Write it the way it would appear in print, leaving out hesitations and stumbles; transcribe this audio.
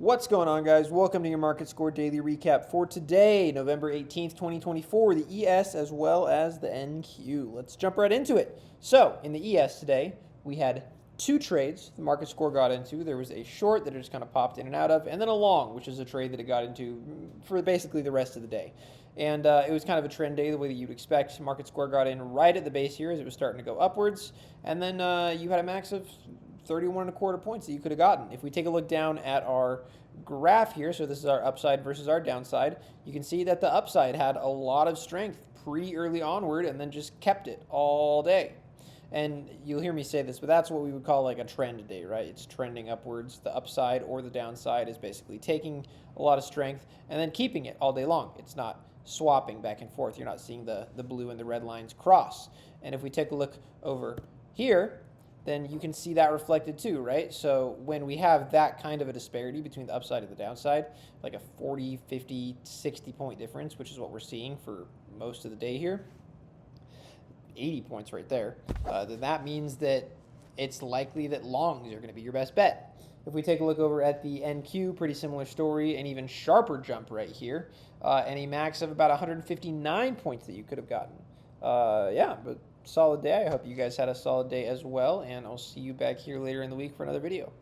What's going on, guys? Welcome to your Market Score Daily Recap for today, November 18th, 2024, the ES as well as the NQ. Let's jump right into it. So, in the ES today, we had two trades the market score got into. There was a short that it just kind of popped in and out of, and then a long, which is a trade that it got into for basically the rest of the day. And it was kind of a trend day the way that you'd expect. Market score got in right at the base here as it was starting to go upwards, and then you had a max of 31.25 points that you could have gotten. If we take a look down at our graph here, so this is our upside versus our downside, you can see that the upside had a lot of strength early onward and then just kept it all day. And you'll hear me say this, but that's what we would call like a trend day, right? It's trending upwards. The upside or the downside is basically taking a lot of strength and then keeping it all day long. It's not swapping back and forth. You're not seeing the blue and the red lines cross. And if we take a look over here, then you can see that reflected too, right? So when we have that kind of a disparity between the upside and the downside, like a 40, 50, 60 point difference, which is what we're seeing for most of the day here, 80 points right there, then that means that it's likely that longs are going to be your best bet. If we take a look over at the NQ, pretty similar story, an even sharper jump right here, and a max of about 159 points that you could have gotten. Yeah, but solid day. I hope you guys had a solid day as well, and I'll see you back here later in the week for another video.